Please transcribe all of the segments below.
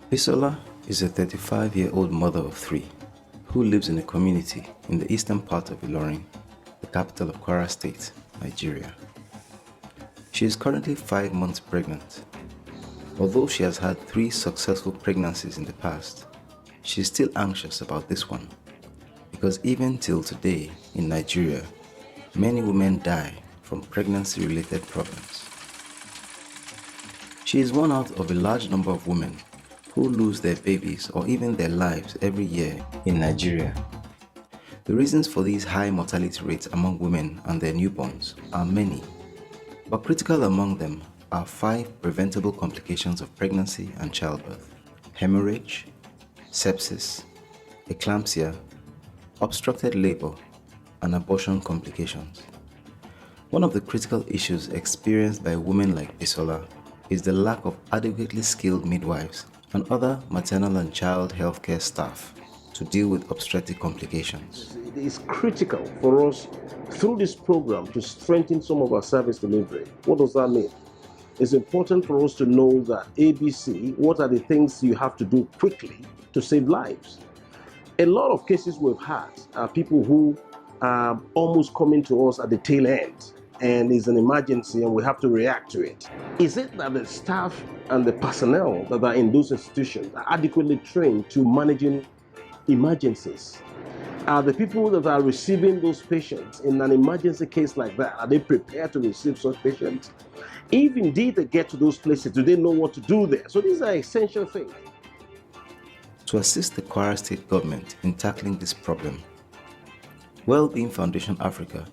Bisola is a 35-year-old mother of three who lives in a community in the eastern part of Ilorin, the capital of Kwara State, Nigeria. She is currently 5 months pregnant. Although she has had 3 successful pregnancies in the past, she is still anxious about this one because even till today in Nigeria, many women die from pregnancy-related problems. She is one out of a large number of women who lose their babies or even their lives every year in Nigeria. The reasons for these high mortality rates among women and their newborns are many, but critical among them are 5 preventable complications of pregnancy and childbirth: haemorrhage, sepsis, eclampsia, obstructed labor, and abortion complications. One of the critical issues experienced by women like Bisola is the lack of adequately skilled midwives and other maternal and child healthcare staff to deal with obstetric complications. It is critical for us through this program to strengthen some of our service delivery. What does that mean? It's important for us to know that ABC, what are the things you have to do quickly to save lives? A lot of cases we've had are people who are almost coming to us at the tail end, and it's an emergency and we have to react to it. Is it that the staff and the personnel that are in those institutions are adequately trained to managing emergencies? Are the people that are receiving those patients in an emergency case like that, are they prepared to receive such patients? If indeed they get to those places, do they know what to do there? So these are essential things. To assist the Kwara State government in tackling this problem, Wellbeing Foundation Africa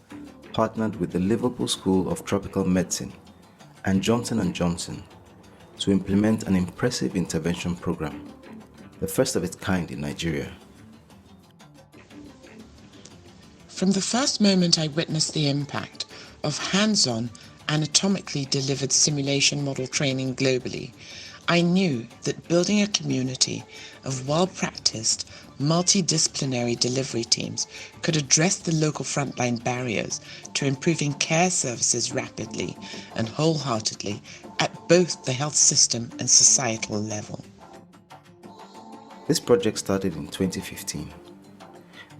partnered with the Liverpool School of Tropical Medicine and Johnson & Johnson to implement an impressive intervention program, the first of its kind in Nigeria. From the first moment I witnessed the impact of hands-on, anatomically delivered simulation model training globally, I knew that building a community of well-practiced, multidisciplinary delivery teams could address the local frontline barriers to improving care services rapidly and wholeheartedly at both the health system and societal level. This project started in 2015.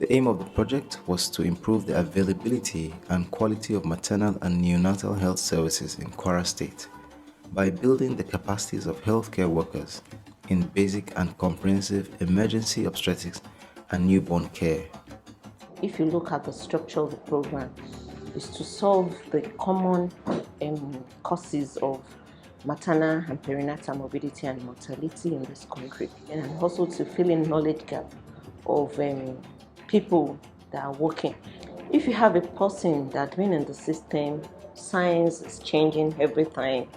The aim of the project was to improve the availability and quality of maternal and neonatal health services in Kwara State by building the capacities of healthcare workers in basic and comprehensive emergency obstetrics and newborn care. If you look at the structure of the program, is to solve the common causes of maternal and perinatal morbidity and mortality in this country, and also to fill in knowledge gap of people that are working. If you have a person that's been in the system, science is changing every time,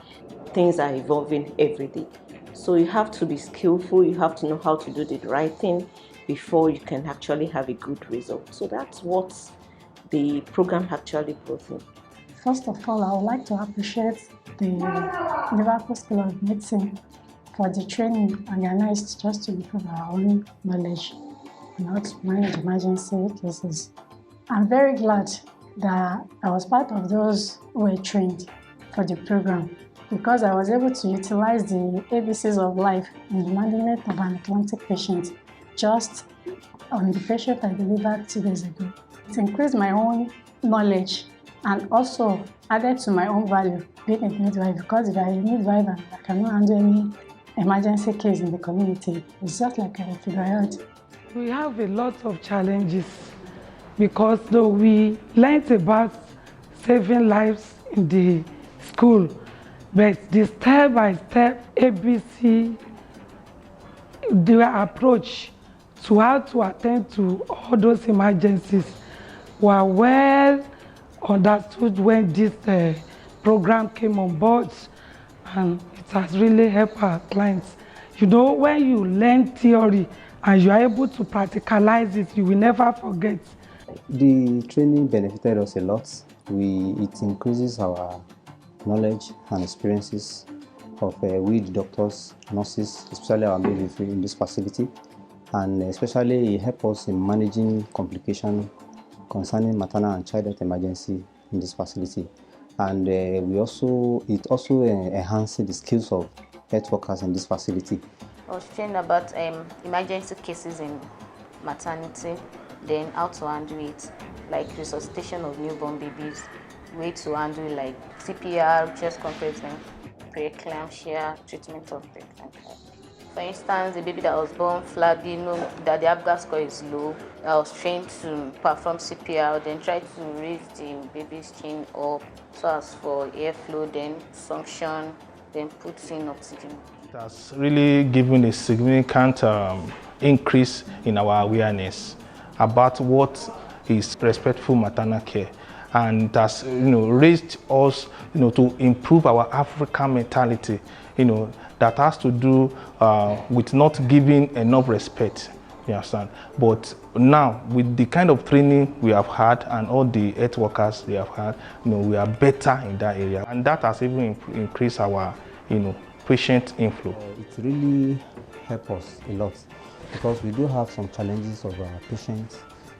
things are evolving every day. So you have to be skillful, you have to know how to do the right thing before you can actually have a good result. So that's what the program actually brought in. First of all, I would like to appreciate the Liverpool School of Medicine for the training organized just to improve our own knowledge on how to manage emergency cases. I'm very glad that I was part of those who were trained for the program because I was able to utilize the ABCs of life in the management of an Atlantic patient just on the patient I delivered 2 days ago. It increased my own knowledge and also added to my own value being a midwife, because if I'm a midwife and I cannot handle any emergency case in the community, it's just like a figure out. We have a lot of challenges because though we learned about saving lives in the school, but the step-by-step ABC, their approach to how to attend to all those emergencies were well understood when this program came on board, and it has really helped our clients. You know, when you learn theory and you are able to practicalize it, you will never forget. The training benefited us a lot. It increases our knowledge and experiences of we the doctors, nurses, especially our midwifery in this facility, and especially it helps us in managing complications concerning maternal and child health emergency in this facility. And it also enhances the skills of health workers in this facility. I was trained about emergency cases in maternity, then how to handle it, like resuscitation of newborn babies, way to handle like CPR, chest compression, pre-eclampsia, treatment of pre-eclampsia. For instance, a baby that was born flabby, that the Apgar score is low, I was trained to perform CPR, then try to raise the baby's chin up so as for airflow, then suction, then put in oxygen. It has really given a significant increase in our awareness about what is respectful maternal care, and it has raised us to improve our African mentality that has to do with not giving enough respect, you understand. But now with the kind of training we have had and all the health workers we have had, we are better in that area, and that has even increased our patient inflow. It really helps us a lot because we do have some challenges of our patients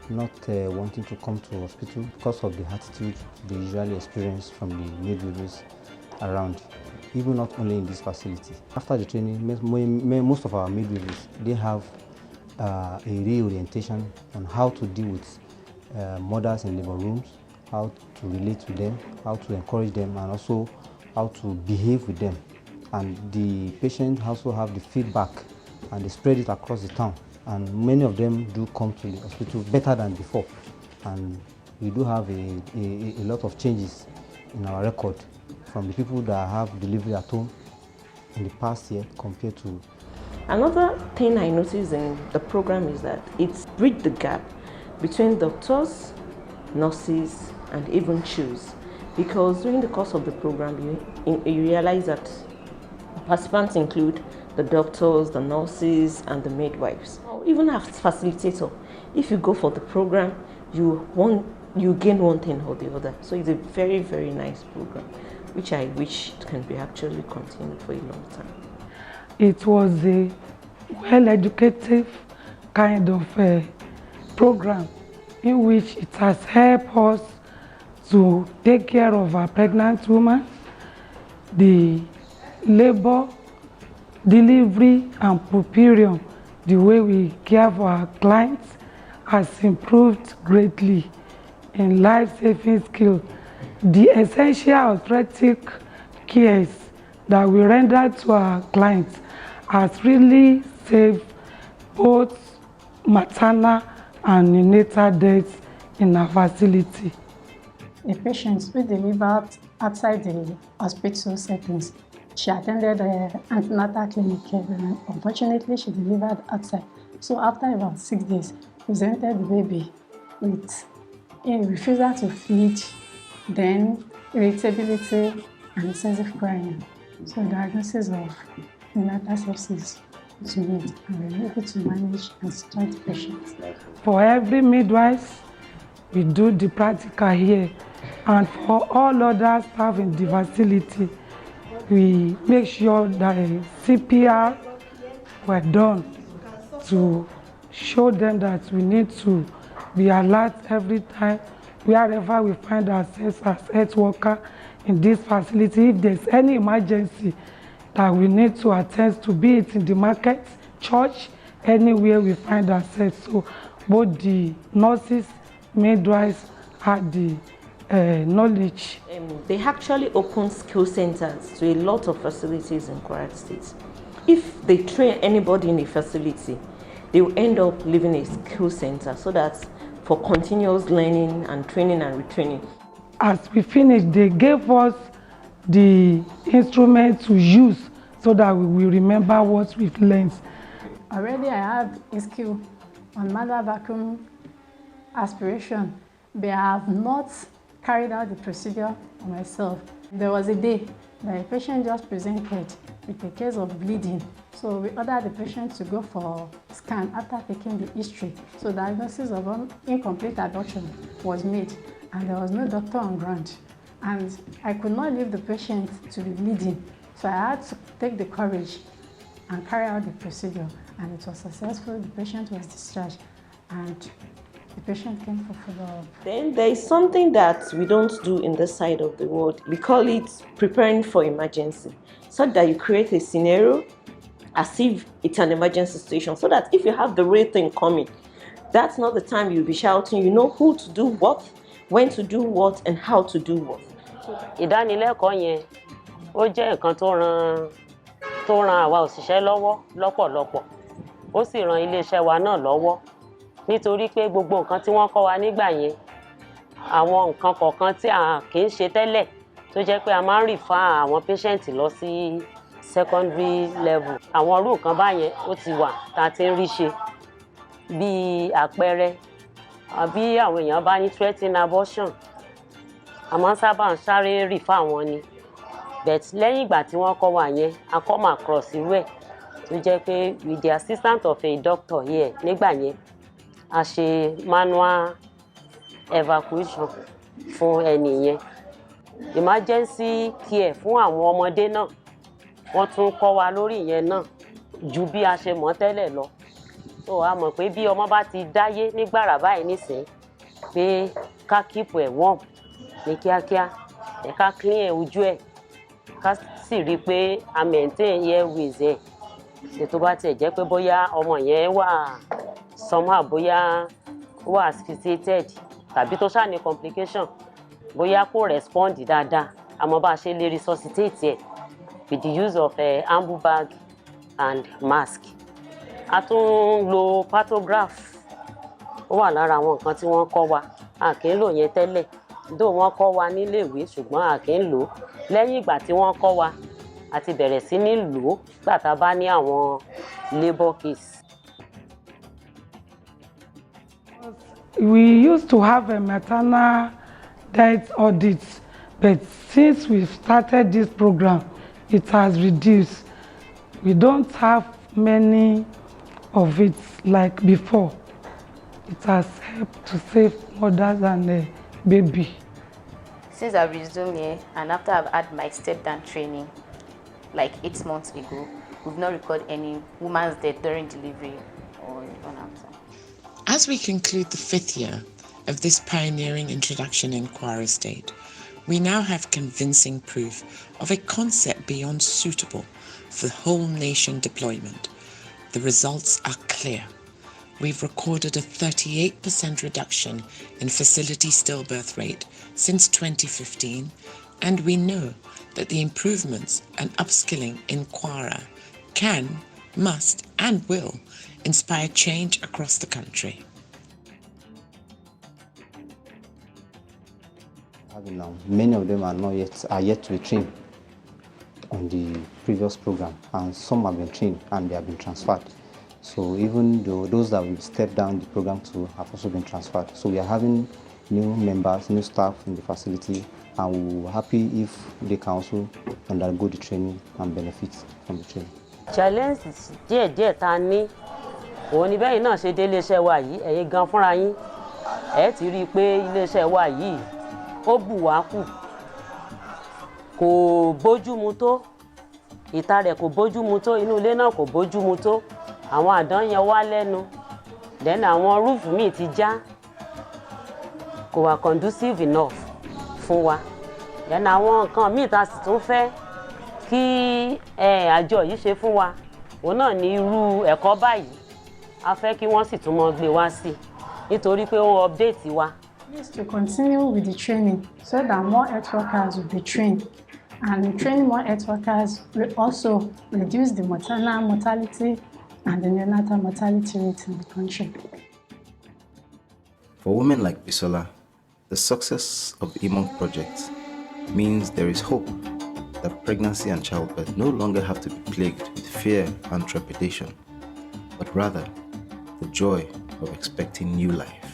not wanting to come to hospital because of the attitude they usually experience from the midwives around, even not only in this facility. After the training, most of our midwives, they have a reorientation on how to deal with mothers in labor rooms, how to relate to them, how to encourage them, and also how to behave with them. And the patients also have the feedback and they spread it across the town. And many of them do come to the hospital better than before. And we do have a lot of changes in our record from the people that have delivery at home in the past year compared to. Another thing I noticed in the program is that it's bridged the gap between doctors, nurses, and even CHOs. Because during the course of the program, you realize that participants include the doctors, the nurses, and the midwives. Even as facilitator, if you go for the program, you gain one thing or the other. So it's a very, very nice program, which I wish it can be actually continued for a long time. It was a well-educated kind of program in which it has helped us to take care of our pregnant women, the labor, delivery, and puerperium. The way we care for our clients has improved greatly in life-saving skills. The essential obstetric cares that we render to our clients has really saved both maternal and neonatal deaths in our facility. A patient who delivered outside the hospital settings, she attended the antenatal clinic care, and unfortunately she delivered outside. So after about 6 days, presented the baby with a refusal to feed, then irritability and excessive crying. So diagnosis of neonatal sepsis was made, and we were able to manage and start the patient. For every midwife, we do the practical here, and for all other staff in the facility, we make sure that CPR were done to show them that we need to be alert every time wherever we find ourselves as health worker in this facility. If there's any emergency that we need to attend to, be it in the market, church, anywhere we find ourselves. So both the nurses, midwives had the knowledge. They actually open skill centers to a lot of facilities in Kwara State. If they train anybody in a facility, they will end up leaving a skill center so that for continuous learning and training and retraining. As we finished, they gave us the instrument to use so that we will remember what we've learned. Already I have a skill on mother vacuum aspiration, but I have not carried out the procedure myself. There was a day that a patient just presented with a case of bleeding. So we ordered the patient to go for a scan after taking the history. So diagnosis of incomplete abortion was made, and there was no doctor on ground. And I could not leave the patient to be bleeding. So I had to take the courage and carry out the procedure, and it was successful. The patient was discharged, and the patient came for follow-up. Then there is something that we don't do in this side of the world. We call it preparing for emergency, so that you create a scenario as if it's an emergency situation, so that if you have the real thing coming, that's not the time you'll be shouting. You know who to do what, when to do what, and how to do what. Ìdánilẹ́kọ̀ọ́ yẹn ó jẹ́ nǹkan tó ran àwa òṣìṣẹ́ lọ́wọ́ lọ́pọ̀lọpọ̀. Ó sì ran iléeṣẹ́ wa náà lọ́wọ́ nítorí pé gbogbo nǹkan tí wọ́n kọ́ wa nígbà yẹn àwọn nǹkan kọ̀ọ̀kan tí a kì í ṣe tẹ́lẹ̀ tó jẹ́ pé a máa ń refer àwọn patient lọ sí secondary level. Àwọn irú nǹkan báyẹn ó ti wà tá a ti ń rí ṣe bí àpẹẹrẹ àbí àwọn èèyàn bá ní threatening abortion a máa ń sábà ń sáré refer wọn ni. But lẹ́yìn ìgbà tí wọ́n kọ́ wa yẹn a come across irú ẹ̀ tó jẹ́ pé with the assistance of a doctor here nígbà yẹn a ṣe manual evacuation fún ẹni yẹn. Emergency care fún àwọn ọmọdé náà wọ́n tún kọ́ wa lórí ìyẹn náà ju bí a ṣe mọ̀ tẹ́lẹ̀ lọ. So a mọ̀ pé bí ọmọ bá ti dáyé nígbàrà báyìí nísìn pé ká keep ẹ̀ warm ní kíákíá ká clean ẹ̀ ojú ẹ̀ ká sì rí pé a maintain airways ẹ̀ ètò bá tiẹ̀ jẹ́ pé bóyá ọmọ yẹn wà somehow bóyá wà asphyxiated tàbí tó ṣáà ní complication bóyá kò respond dáadáa àmọ́ bá a ṣe lè resuscitate ẹ̀ with the use of ambu bag and mask. A tún lo pathograph ó wà lára àwọn nǹkan tí wọ́n kọ́ wa a kì í lò yẹn tẹ́lẹ̀ dó wọ́n kọ́ wa nílé ìwé ṣùgbọ́n a kì í lò ó lẹ́yìn ìgbà tí wọ́n kọ́ wa a ti bẹ̀rẹ̀ sí ní lò ó gbà tá a bá ní àwọn labour case. We used to have a maternal death audit, but since we've started this program, it has reduced. We don't have many of it like before. It has helped to save mothers and a baby. Since I've resumed here and after I've had my step-down training like 8 months ago, we've not recorded any woman's death during delivery or after. As we conclude the 5th year of this pioneering introduction in Kwara State, we now have convincing proof of a concept beyond suitable for whole nation deployment. The results are clear. We've recorded a 38% reduction in facility stillbirth rate since 2015, and we know that the improvements and upskilling in Kwara can, must, and will inspire change across the country. Many of them are yet to be trained on the previous program, and some have been trained and they have been transferred. So even though those that will step down the program to have also been transferred. So we are having new members, new staff in the facility, and we're happy if they can also undergo the training and benefit from the training. Challenges díẹ̀ tá a ní òun ni bẹ́ẹ̀ náà ṣe dé iléeṣẹ́ wa yìí ẹ̀yin gan fúnra yín ẹ̀ ti rí i pé iléeṣẹ́ wa yìí ó bù wá kù kò bójúmu tó ìta rẹ̀ kò bójúmu tó inú ilé náà kò bójúmu tó àwọn àdán yẹn wá lẹ́nu then àwọn rúùfù míì ti já kò wà conducive enough fún wa then àwọn nǹkan míì tá a sì tún fẹ́ kí àjọ yìí ṣe fún wa òun náà ní irú ẹ̀kọ́ báyìí a fẹ́ kí wọ́n sì tún mọ́ gbé wá sí nítorí pé ó update wa. Please to continue with the training so that more health workers will be trained, and training more health workers will also reduce the maternal mortality and the neonatal mortality rate in the country. For women like Bisola, the success of the EmONC project means there is hope that pregnancy and childbirth no longer have to be plagued with fear and trepidation, but rather the joy of expecting new life.